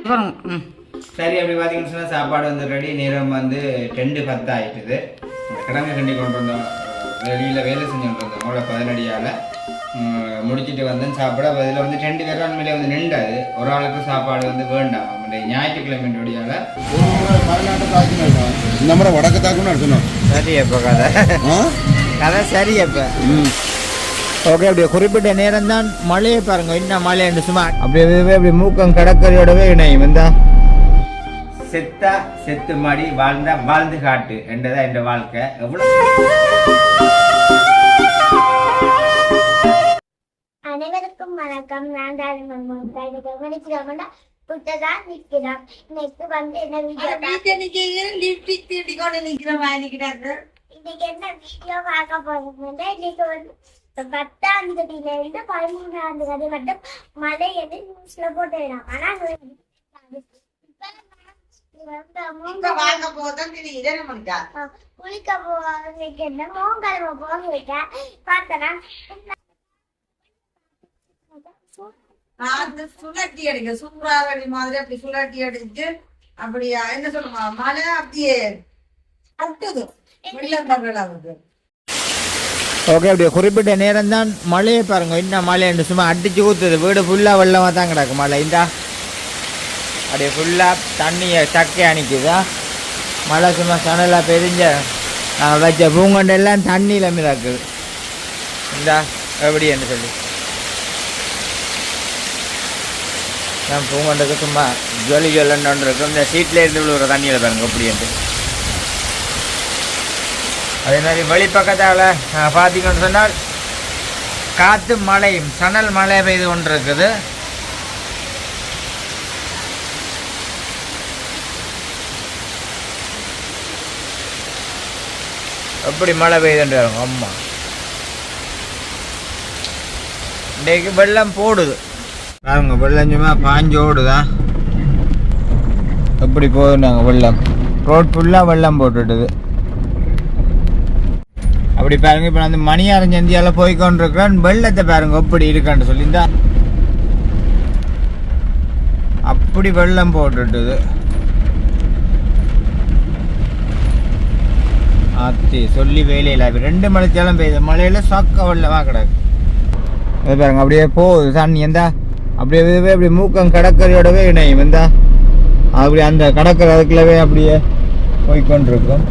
சரி, அப்படி பார்த்தீங்கன்னு சொன்னால் சாப்பாடு வந்து ரெடி. நேரம் வந்து 2:10 ஆகிட்டுது. கிழங்கு கண்டி கொண்டு வந்தோம், வெளியில் வேலை செஞ்சுட்டு வந்தோம். அவ்வளோ 11 முடிச்சுட்டு வந்தேன் சாப்பிட. இதில் வந்து 2 பேர் உண்மையிலே வந்து நின்றாது. ஒரு ஆளுக்கு சாப்பாடு வந்து வேண்டாம். ஞாயிற்றுக்கிழமையோடையால் இந்த முறை வடக்கு தாக்குன்னு அடிச்சணும். சரி அப்போ கதை சரி அப்போ ஓகே. அப்படியே குறிப்பிட்ட நேரம் தான் மழையை பாருங்க. என்ன மழை என்று சும்மா அப்படியே அப்படி மூக்கம் கடற்கரையோடவே இணையும். இந்த செத்தா செத்து மாடி, வாழ்ந்தா வாழ்ந்து காட்டு என்றதான் என் வாழ்க்கை. எவ்வளோ அனைவருக்கும் வணக்கம். நான் கவனிக்கிறோம்னா புத்ததான் நிற்கிறோம். இன்னைக்கு வந்து என்ன வீடியோ இன்னைக்கு என்ன வீடியோ பார்க்க போறோம்னா, இன்னைக்கு வந்து 10ஆம் தேதியில இருந்து 13ஆம் தேதி மட்டும் மழை எது நியூஸ்ல போட்டுறாங்க. ஆனா குளிக்க போக மோங்கல்வ போக வைக்க பார்த்தனா சுழட்டி அடிக்க சூறாவளி மாதிரி அப்படி சுழட்டி அடிச்சு அப்படியா என்ன சொல்லுமா மழை அப்படியே அட்டுது வெள்ளம். ஓகே. அப்படியே குறிப்பிட்ட நேரம் தான் மழையை பாருங்க. என்ன மழை என்று சும்மா அடிச்சு ஊற்றுது. வீடு ஃபுல்லாக வெள்ளமாக தான் கிடக்கு மழை. இந்தா அப்படியே ஃபுல்லாக தண்ணியை சக்கை அணிக்குதா. மழை சும்மா சணலாக பெரிஞ்ச நாங்கள் வச்ச பூங்கொண்டெல்லாம் தண்ணியில் மிதக்குது. இந்தா எப்படி என்று சொல்லி நான் பூங்கொண்டுக்கு சும்மா ஜொலின்னு இருக்கும். இந்த சீட்டில் இருந்து விழுவுற தண்ணியில் பாருங்க அப்படின்ட்டு. அதே மாதிரி வெளிப்பக்கத்தால் பார்த்தீங்கன்னு சொன்னால் காற்று மழையும் சணல் மழை பெய்து கொண்டு இருக்குது. எப்படி மழை பெய்துன்னு வரும். அம்மா இன்றைக்கு வெள்ளம் போடுது பாருங்க. வெள்ளம் சும்மா பாஞ்சு ஓடுதான். எப்படி போகுதுன்னாங்க வெள்ளம். ரோட் ஃபுல்லாக வெள்ளம் போட்டுட்டுது. அப்படி பாருங்க. இப்போ நான் மணியாரஞ்சு இந்தியாவில் போய்கொண்டிருக்கிறேன். வெள்ளத்தை பாருங்க எப்படி இருக்கான்னு சொல்லியிருந்தா அப்படி வெள்ளம் போட்டுட்டுது. ஆத்தி சொல்லி வேலையில் 2 மணித்தேலம் பெய்யுது. மழையில் சொக்க வெள்ளமாக கிடக்கு. அது பாருங்க அப்படியே போகுது தண்ணி. எந்தா அப்படியே அப்படி மூக்கம் கடற்கரையோடவே இணையும். எந்தா அப்படி அந்த கடற்கரை அதுக்குள்ளவே அப்படியே போய்கொண்டிருக்கும்.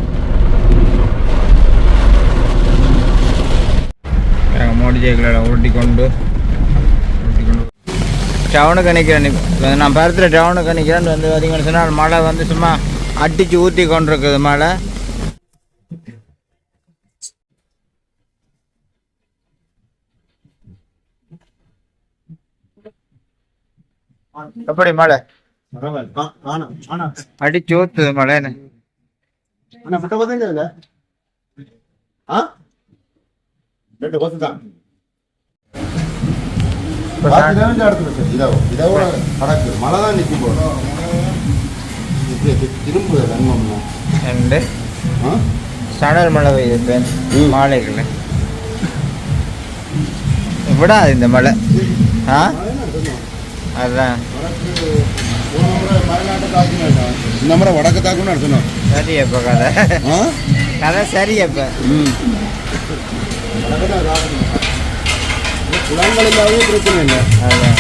மோடி ஜெயிக்கல உருட்டி கொண்டு டவுனுக்கு நிற்கிறேன். நான் பருத்தில் டவுனுக்கு நிற்கிறேன். வந்து பார்த்தீங்கன்னு சொன்னால் மழை வந்து சும்மா அடித்து ஊற்றி கொண்டிருக்குது மழை. எப்படி மழை அடிச்சு ஊத்துது மழைன்னு. மழைதான் நிற்கும் போது திரும்ப சணல் மழை பெய்யுது மாலைகள் விடாது இந்த மழை. அதுதான் இந்த முறை வடக்கு தாக்குன்னு அடிச்சணும். சரி அப்போ கதை சரி அப்போ குளங்கள் இல்லாத பிரச்சனை இல்லை. அதுதான்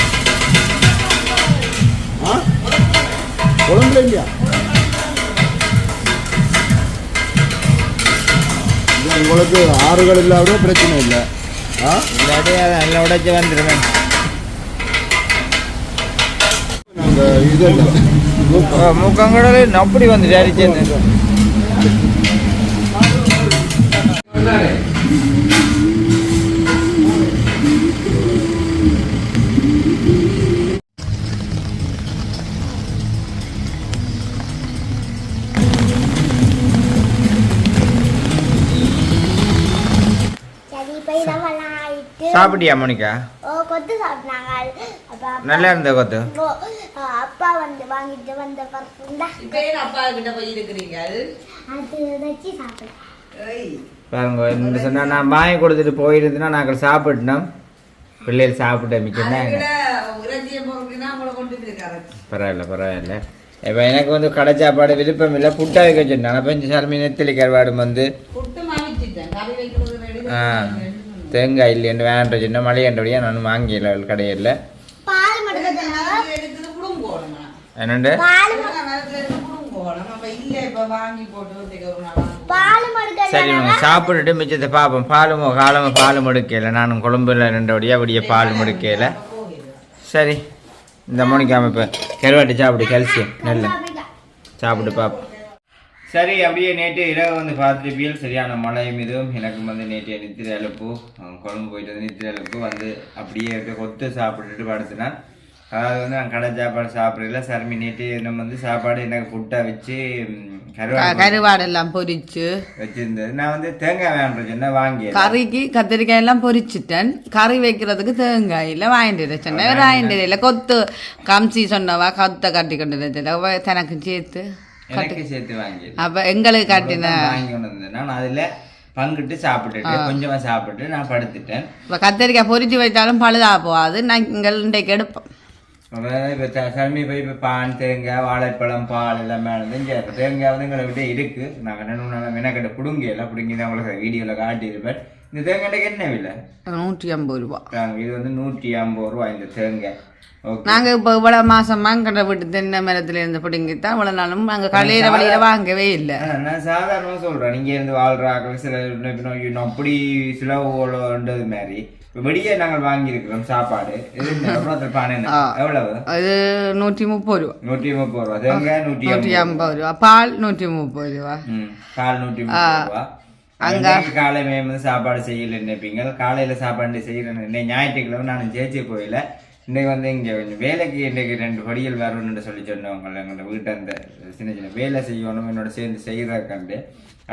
குளங்கள் இல்லையா உங்களுக்கு ஆறுகள் இல்லாத பிரச்சனை இல்லை. இல்லாட்டி அதை நல்லா உடைச்சி வந்துடுவேன். நாங்கள் இது இல்லை மூக்கங்கடல் அப்படி வந்து அடிச்சு சாப்பிட்டியா மோனிகா? கொத்து சாப்பிட்டாங்க. நல்லா இருந்த கொத்து. அப்பா வந்து வாங்கிட்டு வந்த அப்பா கிட்ட போய் இருக்கிறீங்க அது வச்சு சாப்பிட பாருங்க. இந்த சொன்னா நான் வாங்கி கொடுத்துட்டு போயிருந்தேன்னா நாங்கள் சாப்பிட்டோம். பிள்ளைகள் சாப்பிட்ட மிச்சம் தான். பரவாயில்ல இப்போ எனக்கு வந்து கடை சாப்பாடு விருப்பம் இல்லை புட்டா வைக்க சொன்னேன் அப்போ சார் நெத்திலி கருவாடு வந்து புட்டு மாவிச்சிட்டேன் கறி வைக்கிறது ரெடி தேங்காய் இல்லைன்னு வேண்ட சின்ன மழையண்டபடியாக நான் வாங்கியில கடையில் பால் மட்டும் எடுத்து புடுங்கோணும் என்னண்டு பால் மட்டும் சரி இவங்க சாப்பிட்டுட்டு மிச்சத்தை பார்ப்போம் காலமும் முடுக்கையில் நானும் கொழும்புல 2 வழியாக விடிய பால் முடுக்கையில் சரி இந்த மணிக்காம இப்போ கருவாட்டு சாப்பிடு கல்சியம் நல்ல சாப்பிட்டு பார்ப்போம் சரி அப்படியே நேற்று இரவு வந்து பார்த்துருப்பியல் சரியான மழையும் இதுவும் எனக்கு வந்து நேற்று நித்திரை அலுப்பு குழம்பு போயிட்டு வந்து நித்திரை அலுப்பு வந்து அப்படியே கொத்து சாப்பிட்டுட்டு படுத்துனான் அதாவது வந்து நான் கடை சாப்பாடு சாப்பிடல சர்மி நேற்று நம்ம வந்து சாப்பாடு எனக்கு புட்டா வச்சு கருவாடு எல்லாம் பொரிச்சு வச்சிருந்தது நான் வந்து தேங்காய் வேண்டாம் வாங்கி கறிக்கு கத்திரிக்காய் எல்லாம் பொரிச்சிட்டேன் கறி வைக்கிறதுக்கு தேங்காய் இல்லை வாங்கிட்டு சொன்னேன் வாங்கிட்டு இல்லை கொத்து கம்சி சொன்னவா கொத்தை கட்டி கொண்டு தனக்கு சேர்த்து எனக்கு சேர்த்து வாங்கி அப்ப எங்களுக்கு கட்டின வாங்கி கொண்டு வந்தேன் நான் அதுல பங்கிட்டு சாப்பிட்டுட்டு கொஞ்சமா சாப்பிட்டு நான் படுத்துட்டேன் இப்ப கத்திரிக்காய் பொரிச்சு வைத்தாலும் பழுதா போகாது நான் இன்றைக்கு எடுப்போம் இப்போ சர்மி போய் இப்போ பான் தேங்காய் வாழைப்பழம் பால் எல்லாம் மேலே தேங்காய் வந்து எங்களை விட்டு இருக்கு நாங்கள் 2 நாள் மெனக்கட்ட பிடுங்கலாம் பிடுங்கி தான் உங்களுக்கு வீடியோவில் காட்டியிருப்பேன் இந்த தேங்காய்க்கு என்ன விலை 150 ரூபா இது வந்து 150 ரூபா இந்த தேங்காய் நாங்க இப்போ இவ்வளவு மாசமா கண்ட வீட்டு தென்னை மரத்துல இருந்து பிடிங்கித்தான் இவ்வளவு நாளும் நாங்க கலையில வழியில வாங்கவே இல்லை நான் சாதாரணமா சொல்றேன் நீங்க இருந்து வாழ்றாக்கள் சில அப்படி சிலவுன்றது மாதிரி வெளியே நாங்கள் வாங்கி இருக்கிறோம் சாப்பாடு எவ்வளவு அது 130 ரூபா 130 ரூபா தேங்காய் 150 ரூபா பால் 130 ரூபா பால் 130 ரூபா அங்க காலையில வந்து சாப்பாடு செய்யல நினைப்பீங்க காலையில சாப்பாடு செய்யறேன் ஞாயிற்றுக்கிழமை நான் ஜெயிச்சு போயில இன்றைக்கு வந்து இங்கே கொஞ்சம் வேலைக்கு இன்றைக்கு 2 படிகள் வரணும்னு சொல்லி சொன்னவங்க எங்களோட வீட்டை அந்த சின்ன வேலை செய்யணும் என்னோட சேர்ந்து செய்கிறக்காண்டு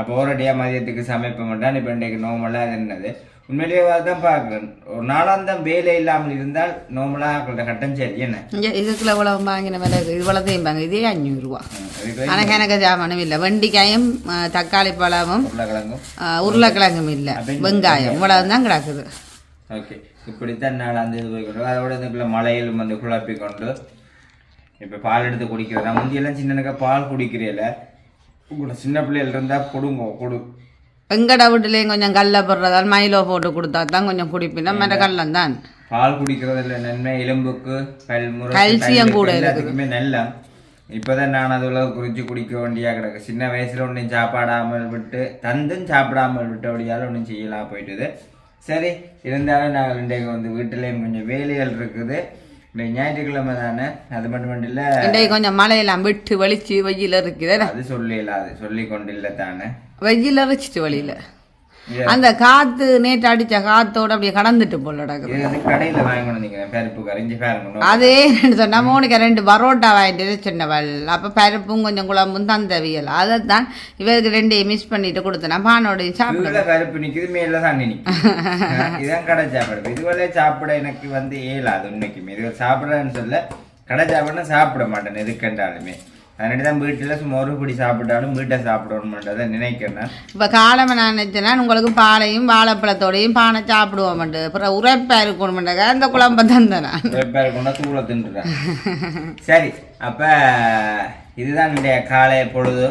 அப்போ ஓரடியாக மதியத்துக்கு சமைப்ப மாட்டான் இப்போ இன்றைக்கு நோமலாக அது என்னது உண்மையிலேயே தான் பார்க்குறேன் ஒரு நாளாந்தம் வேலை இல்லாமல் இருந்தால் நோமலாக அவங்களோட கட்டம் சரி என்ன இதுக்குள்ள இவ்வளவு வாங்கின விலை இவ்வளோதையும் பாங்க இதே 500 ரூபா ஆனால் எனக்கு ஜாமானும் இல்லை வெண்டிக்காயும் தக்காளி பழமும் உருளைக்கிழங்கும் இல்லை வெங்காயம் இவ்வளவு தான் கிடக்குது ஓகே இப்படித்தான் நாள் அந்த இது போய்க்கொண்டு அதோட இதுக்குள்ள மலையிலும் வந்து குழப்பி கொண்டு இப்போ பால் எடுத்து குடிக்கிறேன் நான் முந்தியெல்லாம் சின்னனுக்கா பால் குடிக்கிறேல சின்ன பிள்ளைகள் இருந்தால் கொடு எங்கட வீட்டுலேயும் கொஞ்சம் கல்ல போடுறதால் மைலோ போட்டு கொடுத்தா தான் கொஞ்சம் குடிப்பினா மற்ற கல்லம் தான் பால் குடிக்கிறதுல நன்மை எலும்புக்கு கல்சியம் கூட எல்லாத்துக்குமே நல்ல இப்போதான் நான் அதுல குறிச்சு குடிக்க வேண்டியா கிடக்கு சின்ன வயசுல ஒன்றும் சாப்பாடாமல் விட்டு தந்தும் சாப்பிடாமல் விட்டு அப்படியாலும் ஒன்றும் செய்யலாம் போயிட்டுது சரி இருந்தாலும் நாங்கள் இன்றைக்கு வந்து வீட்டிலேயும் கொஞ்சம் வேலைகள் இருக்குது இந்த ஞாயிற்றுக்கிழமை தானே அது மட்டும் இல்லை இன்றைக்கு கொஞ்சம் மழையெல்லாம் விட்டு வலிச்சு வெயில் இருக்குது அது சொல்லல அது சொல்லி கொண்டு இல்லை தானே வெயில் அரைச்சிட்டு வழியில அந்த காத்து நேற்று அடிச்ச காத்தோட அப்படியே கடந்துட்டு போல கடையில வாங்கி பருப்பு கரைஞ்சி பாருங்க அதே சொன்னா மோனிக்கா 2 பரோட்டா வாங்கிட்டு சொன்னவள் அப்ப பருப்பும் கொஞ்சம் குழம்பும் தந்தவியல் அதைத்தான் இவருக்கு 2 மிஸ் பண்ணிட்டு கொடுத்தேன் பானோடையும் சாப்பிட பருப்பு நிக்குது மேல தண்ணி நிற்கும் இதான் கடை சாப்பாடு இதுவரை சாப்பிட எனக்கு வந்து ஏலாது உண்மைக்குமே இது சாப்பிடன்னு சொல்ல கடை சாப்பாடுனா சாப்பிட மாட்டேன் எதுக்கண்டாலுமே அதனால தான் வீட்டில் சும்மா ஒரு பிடி சாப்பிட்டாலும் வீட்டை சாப்பிடணும்ன்றதை நினைக்கிறேன் இப்போ காலமை நான் நினைச்சேன்னா உங்களுக்கு பாலையும் வாழைப்பழத்தோடையும் பானை சாப்பிடுவோம்ட்டு அப்புறம் உரைப்பா இருக்கணும்ன்றக்கா அந்த குழம்பை தந்தேன் உரைப்பா இருக்கணும்னா தூளை தின்றுறேன் சரி அப்போ இதுதான் என்னுடைய காலை பொழுது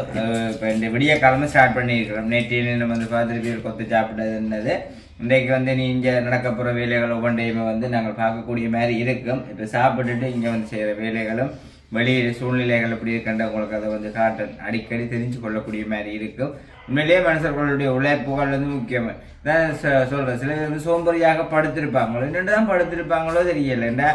இப்போ இந்த விடிய காலமாக ஸ்டார்ட் பண்ணியிருக்கிறோம் நேற்று நம்ம வந்து பார்த்துட்டு கொத்து சாப்பிட்டதுன்னது இன்றைக்கு வந்து நீ இங்கே நடக்க போகிற வேலைகள் ஒவ்வொன்றையுமே வந்து நாங்கள் பார்க்கக்கூடிய மாதிரி இருக்கும் இப்போ சாப்பிட்டுட்டு இங்கே வந்து செய்கிற வேலைகளும் வெளியில் சூழ்நிலைகள் எப்படி இருக்கின்ற உங்களுக்கு அதை வந்து காட்ட அடிக்கடி தெரிஞ்சு கொள்ளக்கூடிய மாதிரி இருக்கும் உண்மையிலேயே மனுஷர்களுடைய உழைப்புகள் வந்து முக்கியமாக தான் சொல்கிறேன் சில பேர் வந்து சோம்பறியாக படுத்திருப்பாங்களோ என்னென்று தான் படுத்திருப்பாங்களோ தெரியலைண்டா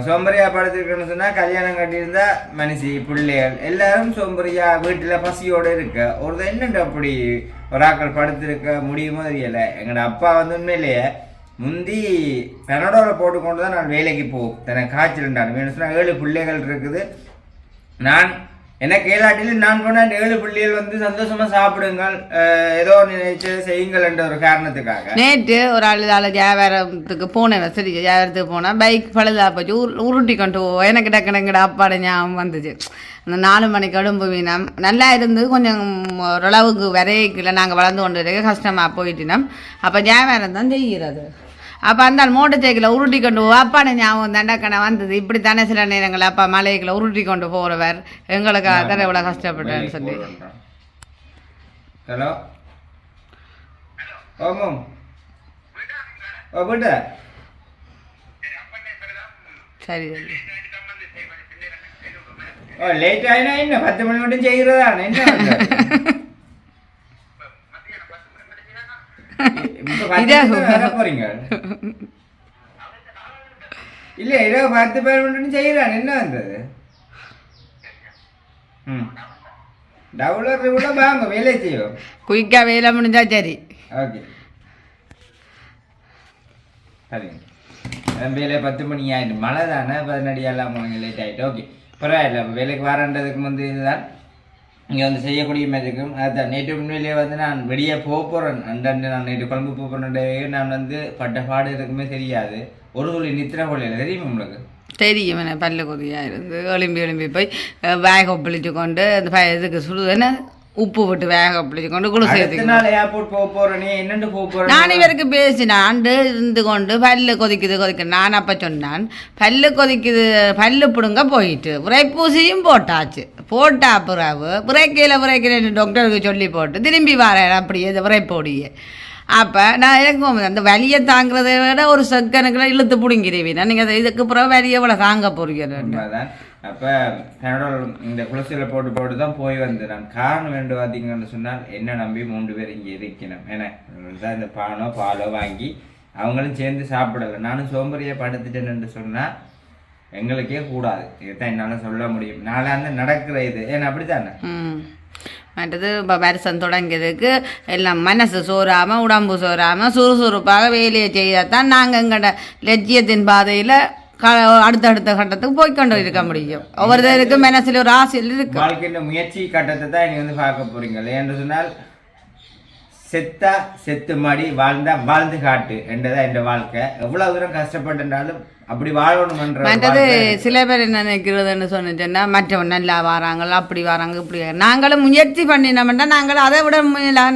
சோம்பறியாக படுத்திருக்கணும்னு சொன்னால் கல்யாணம் கட்டியிருந்தா மனுஷி பிள்ளைகள் எல்லாரும் சோம்பறியாக வீட்டில் பசியோடு இருக்க ஒரு என்னென்று அப்படி ஒரு ஆக்கள் படுத்திருக்க முடியுமோ தெரியலை எங்களோட அப்பா வந்து உண்மையிலேயே முந்தி பெனடோல போட்டுக்கொண்டு தான் நான் வேலைக்கு போகும் எனக்கு காய்ச்சல் வேணும் சொன்னால் 7 பிள்ளைகள் இருக்குது நான் எனக்கு ஏதாட்டிலும் நான் கொண்டாந்து 7 பிள்ளைகள் வந்து சந்தோஷமா சாப்பிடுங்கள் ஏதோ நினைச்சு செய்யுங்கள் என்ற ஒரு காரணத்துக்காக நேற்று ஒரு ஆள் வியாபாரத்துக்கு போனேன் சரி வியாபாரத்துக்கு போனால் பைக் பழுதா போச்சு உருட்டி கொண்டு எனக்கு டக்குனங்கட அப்பாட ஞாபகம் வந்துச்சு அந்த 4 மணிக்கு உடம்பு வீணம் நல்லா இருந்து கொஞ்சம் ஓரளவுக்கு விரைக்கல நாங்கள் வளர்ந்து கொண்டு இருக்க கஷ்டமாக போயிட்டினோம் அப்போ வியாபாரம் தான் செய்கிறது அப்போ அந்த மோட்டர் சைக்கிளை உருட்டி கொண்டு அப்பான ஞாபகம் தண்டக்கணை வந்தது இப்படி தானே சில நேரங்கள் அப்பா மலைகளை உருட்டி கொண்டு போகிறவர் எங்களுக்கு அதான் எவ்வளோ கஷ்டப்பட்டேன்னு சொல்லி. ஹலோ ஓமம் ஓ போட்ட சரி சரி ஓ லேட் ஆயினா என்ன 10 மணி மட்டும் செய்கிறதா என்ன போறீங்க இல்ல இரவு 10 பேர் மட்டும் செய்யறான் என்ன வந்தது டவுலர் கூட வாங்க வேலை செய்யும் குயிக்கா வேலை முடிஞ்சா சரி ஓகே சரிங்க வேலை 10 மணி ஆயிட்டு மழை தானே 15 எல்லாம் போனீங்க லேட் ஆகிட்டு ஓகே பரவாயில்ல வேலைக்கு வரன்றதுக்கு வந்து இதுதான் இங்கே வந்து செய்யக்கூடிய மாதிரி இருக்கும் அதுதான் நேற்று உண்மையிலேயே வந்து நான் வெளியே போகிறேன் அண்டை நான் நேற்று குழம்பு போகிறேன் நான் வந்து பட்ட பாடு இருக்குமே தெரியாது ஒரு துளி நித்திர கொள்ளையில் தெரியுமா உங்களுக்கு தெரியும் என்ன பல்ல கொதியாக இருந்து எலும்பி போய் வேக ஒப்பளிச்சு கொண்டு அந்த இதுக்கு சுடுதுன்னு உப்பு விட்டு வேக ஒப்பளிச்சு கொண்டு குளிச்சு ஏர்போர்ட் போக போகிறேனே என்னென்னு போக போகிறேன் நான் இவருக்கு பேசினான் இருந்து கொண்டு பல்லு கொதிக்குது நான் அப்போ சொன்னான் பல்லு கொதிக்குது பல்லு பிடுங்க போயிட்டு உரைப்பூசியும் போட்டாச்சு போட்டா பிறகு விரைக்கையில் டாக்டருக்கு சொல்லி போட்டு திரும்பி வரேன் அப்படியே விரைப்போடியே அப்போ நான் எனக்கு அந்த வலியை தாங்கிறத விட ஒரு செகனுக்குள்ள இழுத்து பிடுங்கிறீங்க நீங்கள் இதுக்கு பிறகு வலியை இவ்வளோ தாங்க போறீங்க அப்போ என்னோட இந்த குளசியில் போட்டு தான் போய் வந்து நான் காரணம் வேண்டும் பார்த்தீங்கன்னு சொன்னால் என்ன நம்பி 3 பேர் இங்கே இருக்கணும் ஏன்னா இந்த பாலோ வாங்கி அவங்களும் சேர்ந்து சாப்பிடலை நானும் சோம்பறியை படுத்துட்டேன்னு சொன்னால் எங்களுக்கே கூடாது இதுதான் என்னால் சொல்ல முடியும் நாளாந்து நடக்கிற இது ஏன்னா அப்படித்தானே மற்றது இப்போ வருஷம் தொடங்கியதுக்கு எல்லாம் மனசு சோறாமல் உடம்பு சோறாமல் சுறுசுறுப்பாக வேலையை செய்தால் தான் நாங்கள் எங்கள்ட லட்சியத்தின் பாதையில் அடுத்தடுத்த கட்டத்துக்கு போய்கொண்டு இருக்க முடியும் ஒவ்வொருத்தருக்கு மனசில் ஒரு ஆசையில் இருக்கு வாழ்க்கையின் முயற்சி கட்டத்தை தான் நீங்க வந்து பார்க்க போறீங்க என்று சொன்னால் செத்தா செத்து மாடி வாழ்ந்தா வாழ்ந்து காட்டு என்றதான் என் வாழ்க்கை எவ்வளவு தூரம் கஷ்டப்பட்டுனாலும் அப்படி வாழணும். மற்றது சில பேர் என்ன நினைக்கிறதுன்னு சொன்னா மற்றவன் நல்லா வராங்க அப்படி வராங்க இப்படி நாங்களும் முயற்சி பண்ணினோம்னா நாங்களும் அதை விட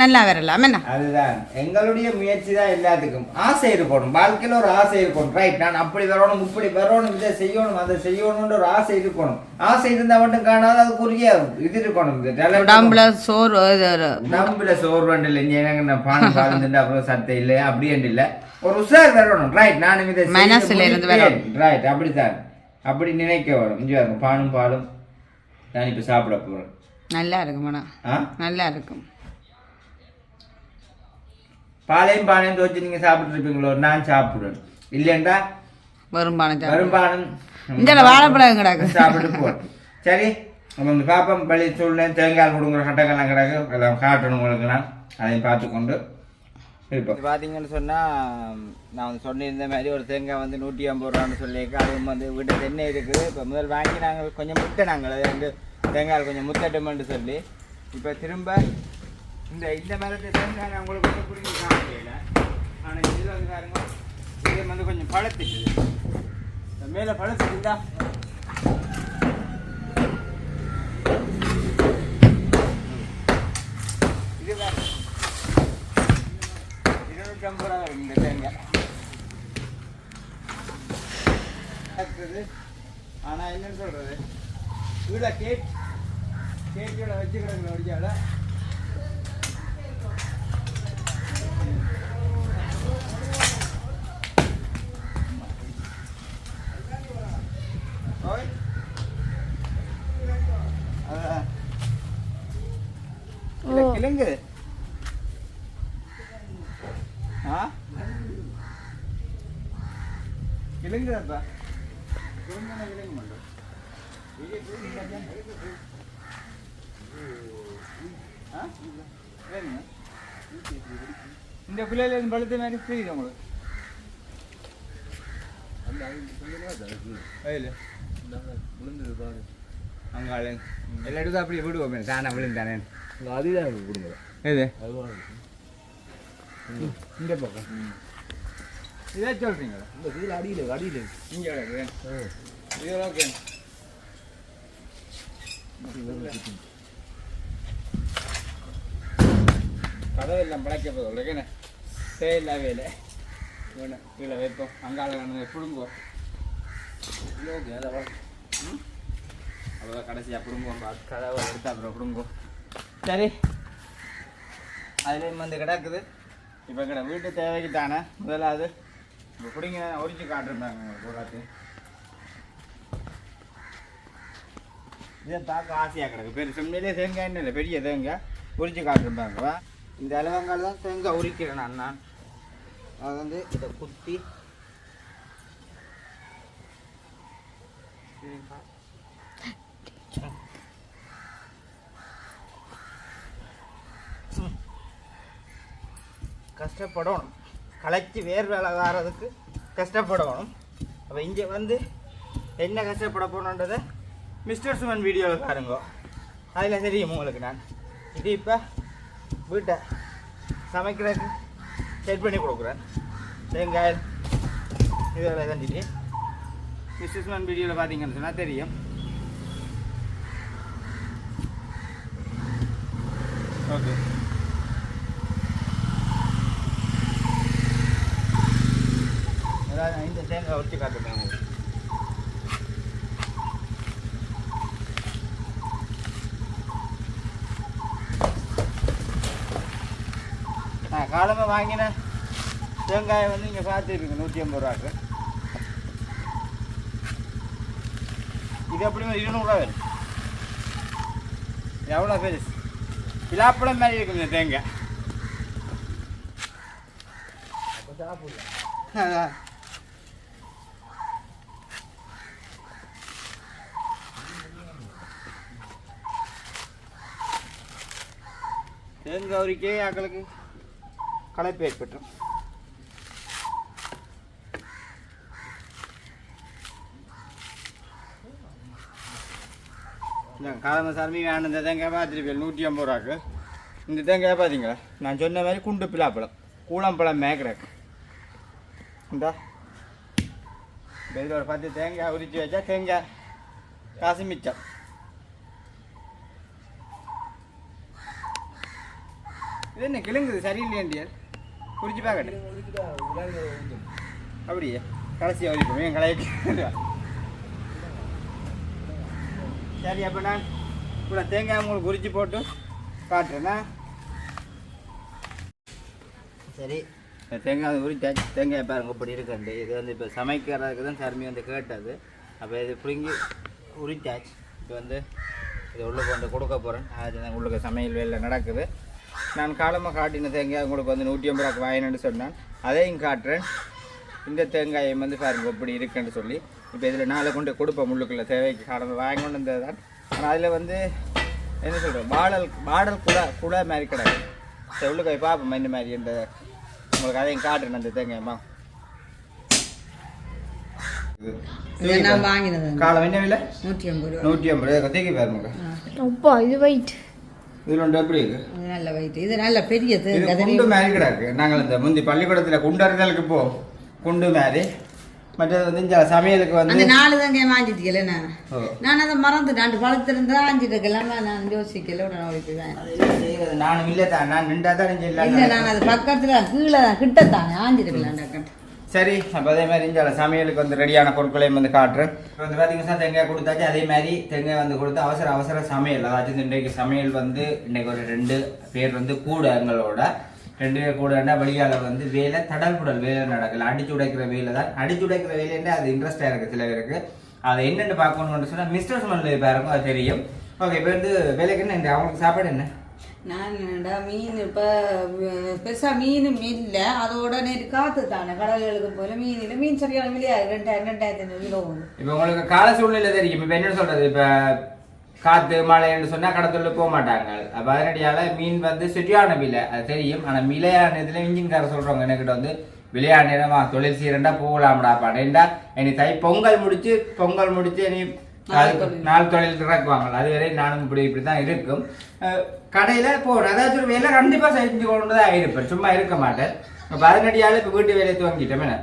நல்லா வரலாம் என்ன அதுதான் எங்களுடைய முயற்சி தான் எல்லாத்துக்கும் ஆசை இருக்கணும் வாழ்க்கையில ஒரு ஆசை இருக்கணும் ரைட் நான் அப்படி வரணும் இப்படி வரணும் இதை செய்யணும் அதை செய்யணும்ன்ற ஒரு ஆசை இருக்கணும் ஆசை இருந்தா மட்டும் காணாது அதுக்குரிய இது இருக்கணும் உடம்புல சோறு வேண்டிய இல்லை பானம் பாலந்துட்டு அப்புறம் சட்டை இல்லை அப்படி இல்லை ஒரு உஷார் வரணும் ரைட் நானும் இதை மனசுல இருந்து வரணும் ரைட் அப்படித்தான் அப்படி நினைக்க வரும் இங்கே இருக்கும் பாலும் பாலும் நான் இப்போ சாப்பிட போகிறேன் நல்லா இருக்கும் நல்லா இருக்கும் பாலையும் தோச்சு நீங்கள் சாப்பிட்டுருப்பீங்களோ நான் சாப்பிடுவேன் இல்லைண்டா வரும்பானம் இந்த வாழைப்பழம் கிடக்கு சாப்பிட்டு போகிறேன் சரி நம்ம இந்த பாப்பம் பள்ளி சூழ்நிலை தேங்காய் கொடுக்குற கட்டங்கள்லாம் கிடக்கு எல்லாம் காட்டணும் உங்களுக்கு நான் அதையும் பார்த்துக்கொண்டு இப்போ பார்த்தீங்கன்னு சொன்னால் நான் வந்து சொன்னிருந்த மாதிரி ஒரு தேங்காய் வந்து 150 ரூபான்னு சொல்லியிருக்கேன் அதுவும் வந்து வீட்டு தென்னை இருக்குது இப்போ முதல் வாங்கி நாங்கள் கொஞ்சம் முட்டை நாங்கள் அதை வந்து தேங்காய் கொஞ்சம் முத்தட்டோம்னு சொல்லி இப்போ திரும்ப இந்த மரத்தை தேங்காய் நான் உங்களுக்கு வந்து பிடிச்சி காணல ஆனால் இதில் வந்து பாருங்க இது வந்து கொஞ்சம் பழத்துட்டு மேலே பழத்துட்டுந்தா இது இந்த தேங்காய் ஆனால் என்னன்னு சொல்றது வீட கேட்டியோட வச்சுக்கிறவங்க ஒடிச்சால கிழங்கு கிழங்குதாப்பா கிழங்கு மட்டும் இந்த பிள்ளைல பழுத்த மாதிரி புரியுது உங்களுக்கு அங்காளு எல்லா இடத்துல அப்படியே விடுவோம் தானே விழுந்தானே அதுதான் கொடுங்க எது இந்த பக்கம் இதே சொல்றீங்களா இந்த இதில் அடியில் இங்கே இது ஓகே கதவு எல்லாம் பழைக்க போதும் தேவையில்லாவே இல்லை வேணும் கீழே வைப்போம் அங்கால பிடுங்குவோம் ஓகே அதை அவ்வளோ கடைசியாக பிடுங்குவோம் கதவை எடுத்து அப்புறம் பிடுங்குவோம் சரி அதுலேயும் வந்து கிடக்குது இப்போ கிட்ட வீட்டு தேவைக்கு தானே முதலாவது இப்போ பிடிங்க உரிச்சு காட்டுறாங்க உங்களுக்கு பூராத்து இதை பார்க்க ஆசையாக கிடக்கு பெரிய செம்மையிலே தேங்காய்ன்னு இல்லை பெரிய தேங்காய் உரிச்சு காட்டுறாங்கவா இந்த அளவங்கால் தான் தேங்காய் உரிக்கிறேன் நான் அது வந்து இதை குத்தி கஷ்டப்படணும் களைச்சி வேர் வேலை வாரதுக்கு கஷ்டப்படணும் அப்போ இங்கே வந்து என்ன கஷ்டப்பட போகணுன்றதை மிஸ்டர் சுமன் வீடியோவில் பாருங்க அதில் தெரியும் உங்களுக்கு நான் இது இப்போ வீட்டை சமைக்கிறதுக்கு செட் பண்ணி கொடுக்குறேன் தேங்காய் இதெல்லாம் செஞ்சுட்டு மிஸ்டர் சுமன் வீடியோவில் பார்த்தீங்கன்னு சொன்னால் தெரியும் ஓகே இந்த தேங்காய் வச்சு காட்டுறேன் காலமாக வாங்கின தேங்காயை வந்து இங்கே பார்த்துருக்குங்க 150 ரூபாய்க்கு இது எப்படியும் 200 ரூபா வரும் எவ்வளோ பெருசு பிலாப்பழம் மாதிரி இருக்குங்க தேங்காய் அதான் தேங்காய் உரிக்கே ஆக்களுக்கு களைப்பு ஏற்பட்டும் இந்த காலம சார்மி வேணும் இந்த தேங்காய் பார்த்துருப்பேன் 150 ரூபாய்க்கு இந்த தேங்காய் பார்த்தீங்களா நான் சொன்ன மாதிரி குண்டு பிலாப்பழம் கூழம்பழம் மேக்ரேக் இந்தா இதில் ஒரு 10 தேங்காய் உரிச்சு வச்சா தேங்காய் காசு மிச்சம் இது என்ன கிழங்குது சரியில்லையாண்டியார் குறிச்சு பார்க்கட்டு அப்படியே கடைசியாக வரைக்கும் என் கலைக்கு சரி அப்போ நான் கூட தேங்காய் உங்களுக்கு குறிச்சு போட்டு காட்டுறேன்னா சரி தேங்காய் உரிச்சாச்சு தேங்காய் பாருங்க இப்படி இருக்குண்டு இது வந்து இப்போ சமைக்கிறதுக்கு தான் சர்மி வந்து கேட்டது அப்போ இது பிடுங்கி உரிச்சாச்சு இப்போ வந்து இதை உள்ளே கொண்டு கொடுக்க போகிறேன் அது உங்களுக்கு சமையல் வேலை நடக்குது நான் காலமாக காட்டின தேங்காய் உங்களுக்கு வந்து 150 ரூபாய்க்கு வாங்கினு சொன்னேன் அதையும் காட்டுறேன் இந்த தேங்காயை வந்து பாருங்க இப்படி இருக்குன்னு சொல்லி இப்போ இதில் 4 கொண்டு கொடுப்பேன் முள்ளுக்குள்ள தேவைக்கு காலமாக வாங்கி கொண்டு வந்தது தான் ஆனால் அதில் வந்து என்ன சொல்கிறேன் பாடல் குடை மாதிரி கிடையாது சரி உள்ளுக்கு போய் பார்ப்போம் இந்த மாதிரி இந்த உங்களுக்கு அதையும் காட்டுறேன் அந்த தேங்காயம்மா காலம் என்ன விலை 150 கத்திக்கு பாருங்க அப்பா இது வெயிட் இதில் ஒன்று எப்படி இருக்கு நல்ல வெயிட் இது நல்ல பெரியது குண்டு மாதிரி கிடக்கு நாங்கள் இந்த முந்தி பள்ளிக்கூடத்தில் குண்டறிதலுக்கு போவோம் குண்டு மாதிரி மற்றது வந்து இந்த சமையலுக்கு வந்து அந்த 4 தாங்க வாங்கிட்டீங்களே நான் அதை மறந்துட்டேன் பழத்திருந்தா ஆஞ்சிட்டு இருக்கலாம் நான் யோசிக்கல உடனே நானும் இல்லை தான் நான் நின்றா தான் இல்லை நான் அது பக்கத்தில் கீழே கிட்டத்தானே ஆஞ்சிருக்கலாம் சரி அப்போ அதே மாதிரி இந்த சமையலுக்கு வந்து ரெடியான பொருட்களையும் வந்து காட்டுறேன் இப்போ வந்து பார்த்தீங்கன்னா தேங்காய் கொடுத்தாச்சு அதே மாதிரி தேங்காய் வந்து கொடுத்து அவசர சமையல் அதாச்சும் இன்றைக்கு சமையல் வந்து இன்றைக்கு ஒரு 2 பேர் வந்து கூட எங்களோட 2 பேர் கூடன்னா வெளியால் வந்து வேலை தடல்புடல் வேலை நடக்கல அடிச்சு உடைக்கிற வேலை தான் அடிச்சு உடைக்கிற வேலைன்னா அது இன்ட்ரெஸ்டாக இருக்குது சில பேருக்கு அதை என்னென்னு பார்க்கணும்னு சொன்னால் மிஸ்டர் சுமன் பாருக்கும் அது தெரியும் ஓகே இப்போ வந்து வேலைக்கு என்ன அவங்களுக்கு சாப்பாடு என்ன நான் மீன் இப்போ பெருசாக மீனும் இல்லை அதோட நேற்று காற்று தானே கடல்களுக்கு போல மீன் சரியான விலையா 2000 கிலோ இப்போ உங்களுக்கு கால சூழ்நிலை தெரியும் இப்போ என்ன சொல்றது இப்போ காற்று மழைன்னு சொன்னால் கடத்தொழில் போக மாட்டாங்க அப்போ அதனடியால் மீன் வந்து சரியான விலை அது தெரியும் ஆனால் விலையான இதில் இன்ஜின்கார சொல்கிறவங்க என்கிட்ட வந்து விளையாட நேரமா தொழில் சீரண்டா போகலாம்டாப்பா ஏண்டா இனி பொங்கல் முடிச்சு இனி 4 தொழில் இறக்குவாங்க அதுவரை நானும் இப்படி தான் இருக்கும் கடையில் போகிறேன் அதாச்சும் ஒரு வேலை கண்டிப்பாக செஞ்சு கொண்டு தான் இருப்பேன் சும்மா இருக்க மாட்டேன் இப்போ அதனடியால் இப்போ வீட்டு வேலையை துவங்கிட்டேன்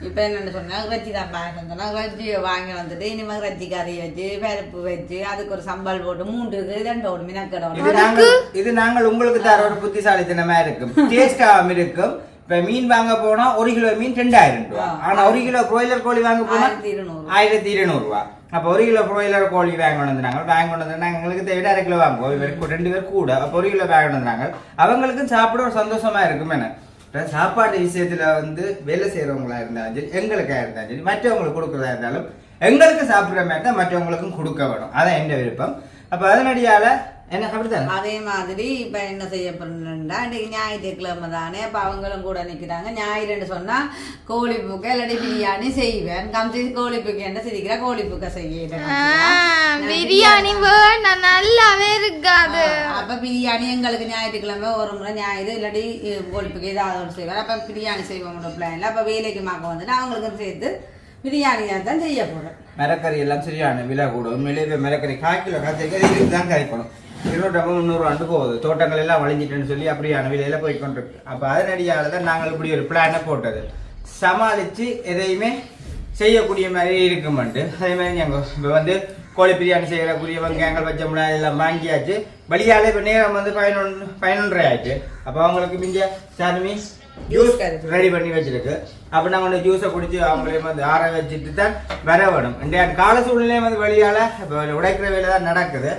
இப்போ என்னென்னு சொன்னால் இறைச்சி தான் பார்த்தோம்னா இறைச்சி வாங்கி வந்துட்டு இனிமேல் இறைச்சி கறி வச்சு பருப்பு வச்சு அதுக்கு ஒரு சம்பல் போட்டு 3 2 ஒரு மினக்கடை இது நாங்கள் உங்களுக்கு தர ஒரு புத்திசாலித்தனமாக இருக்கும் டேஸ்டாகவும் இருக்கும் இப்ப மீன் வாங்க போனா 1 கிலோ மீன் 2000 ரூபாய். ஆனா 1 கிலோ பிராய்லர் கோழி வாங்க போனா 1200 ரூபாய். அப்ப 1 கிலோ பிராய்லர் கோழி வாங்கணும் நாங்க எங்களுக்கு தேவை 1/2 கிலோ வாங்குவோம். 2 பேர் கூட அப்ப 1 கிலோ வாங்கணும். அவங்களுக்கும் சாப்பிட ஒரு சந்தோஷமா இருக்கும். என்ன சாப்பாடு விஷயத்துல வந்து வேலை செய்யறவங்களா இருந்தாலும் சரி, எங்களுக்கா இருந்தாலும் சரி, மற்றவங்களுக்கு கொடுக்கறதா இருந்தாலும் எங்களுக்கு சாப்பிடுற மாதிரி தான் மற்றவங்களுக்கும் கொடுக்க வேணும். அதான் என் விருப்பம். அப்ப அதனடியால என்ன அப்படித்தான். அதே மாதிரி இப்ப என்ன செய்ய போறா, இன்னைக்கு ஞாயிற்றுக்கிழமை தானே. அப்ப அவங்களும் கூட நிக்கிறாங்க. ஞாயிறுன்னு சொன்னா கோழி பூக்க இல்லாட்டி பிரியாணி செய்வேன். கம்சி கோழி பூக்க என்ன சிரிக்கிறா, கோழி பூக்க செய்ய பிரியாணி நல்லாவே இருக்காது. அப்ப பிரியாணி எங்களுக்கு ஞாயிற்றுக்கிழமை ஒரு முறை ஞாயிறு இல்லாட்டி கோழி பூக்க ஏதாவது செய்வார். அப்ப பிரியாணி செய்வோம் பிளான்ல. அப்ப வேலைக்கு மாக்க வந்துட்டு அவங்களுக்கும் சேர்த்து பிரியாணியா தான் செய்ய போறேன். மரக்கறி எல்லாம் சரியான விலை கூட. உண்மையிலேயே மரக்கறி 1/4 கிலோ கறி தான் கரைக்கணும். 200 300 போகுது. தோட்டங்கள் எல்லாம் வளைஞ்சிட்டுன்னு சொல்லி அப்படியான விலையில போய் கொண்டிருக்கு. அப்ப அதனடியால தான் நாங்கள் இப்படி ஒரு பிளானை போட்டது. சமாளிச்சு எதையுமே செய்யக்கூடிய மாதிரி இருக்குமெண்டு. அதே மாதிரி நாங்கள் இப்போ வந்து கோழி பிரியாணி செய்யக்கூடிய வெங்காயங்கள் பச்சை மிளகாய் எல்லாம் வாங்கியாச்சு. வழியால இப்போ நேரம் வந்து 11:30 ஆயிடுச்சு. அப்போ அவங்களுக்கு மிஞ்ச சாமி ஜூஸ் ரெடி பண்ணி வச்சிருக்கு. அப்ப நாங்க வந்து ஜூஸை குடிச்சு அவங்களையும் வந்து ஆற வச்சுட்டு தான் வர வேணும். இந்த கால சூழ்நிலையும் வந்து வழியால இப்போ உடைக்கிற வேலை தான் நடக்குது.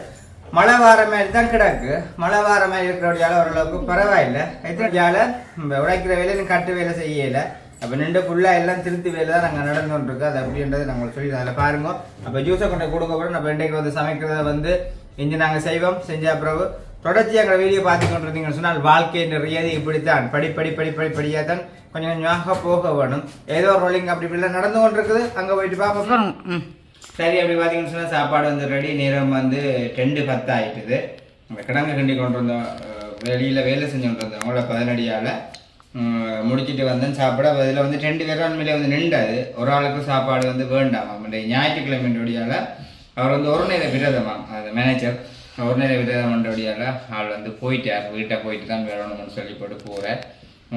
மழை வார மாதிரி தான் கிடக்கு. மழை வார மாதிரி இருக்கிறவடியால ஓரளவுக்கு பரவாயில்லை. எத்தனையால உடைக்கிற வேலை கட்டு வேலை செய்யல. அப்ப நின்று ஃபுல்லா எல்லாம் திருத்தி வேலை தான் நாங்கள் நடந்து கொண்டிருக்கு. அது அப்படின்றது நாங்கள் சொல்லி அதில் பாருங்க. அப்ப ஜூஸை கொண்டு கொடுக்க போறோம். நம்ம இன்றைக்கு வந்து சமைக்கிறத வந்து இங்கே நாங்கள் செய்வோம். செஞ்ச பிறகு தொடர்ச்சி எங்களை வீடியோ பார்த்து கொண்டிருந்தீங்கன்னு சொன்னால் வாழ்க்கை நிறையது இப்படித்தான் படிப்படியாக தான் கொஞ்சம் கொஞ்சமாக போக வேணும். ஏதோ ரோலிங் அப்படி இப்படிலாம் நடந்து கொண்டிருக்குது. அங்கே போயிட்டு பார்ப்போம். சரி, அப்படி பார்த்தீங்கன்னு சொன்னால் சாப்பாடு வந்து ரெடி. நேரம் வந்து 2:10 ஆகிட்டுது. அந்த கிடங்கு கிண்டி கொண்டு வந்தோம். வெளியில் வேலை செஞ்சு கொண்டு வந்தோம். அவங்கள 17 முடிச்சுட்டு வந்தேன் சாப்பிட. அதில் வந்து 2 பேர் உண்மையிலே வந்து நின்றாது. ஒரு ஆளுக்கு சாப்பாடு வந்து வேண்டாமா. ஞாயிற்றுக்கிழமையோடையால் அவர் வந்து ஒரு நேர விரதமாம். அது மேனேஜர் ஒரு நேர விரதம்ன்றபடியால் ஆள் வந்து போயிட்டார். வீட்டை போயிட்டு தான் வேணும்னு சொல்லி போட்டு போகிறார்.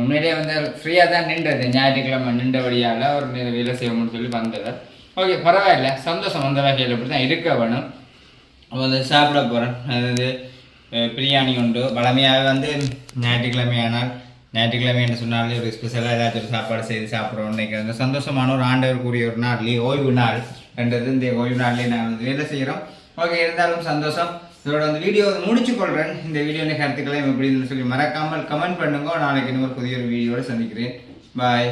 உண்மையிலே வந்து ஃப்ரீயாக தான் நின்றது. ஞாயிற்றுக்கிழமை நின்றபடியால் ஒரு நேர வேலை செய்யணும்னு சொல்லி வந்தது. ஓகே, பரவாயில்ல, சந்தோஷம். அந்த வகையில் இப்படி தான் இருக்க வேணும். வந்து சாப்பிட போகிறேன். அதாவது பிரியாணி உண்டு. வளமையாக வந்து ஞாயிற்றுக்கிழமை என்று சொன்னாலே ஒரு ஸ்பெஷலாக ஏதாச்சும் ஒரு சாப்பாடு செய்து சாப்பிட்றோம். இன்றைக்கி வந்து சந்தோஷமான ஒரு ஆண்டவருக்குரிய ஒரு நாள்லேயே ஓய்வு நாள் என்றது. இந்த ஓய்வு நாள்லேயே நாங்கள் வந்து வேலை செய்கிறோம். ஓகே, இருந்தாலும் சந்தோஷம். இதோட வந்து வீடியோ வந்து முடிச்சுக்கொள்கிறேன். இந்த வீடியோ கருத்துக்களை எப்படின்னு சொல்லி மறக்காமல் கமெண்ட் பண்ணுங்க. நாளைக்கு இன்னொரு புதிய ஒரு வீடியோட சந்திக்கிறேன். பாய்.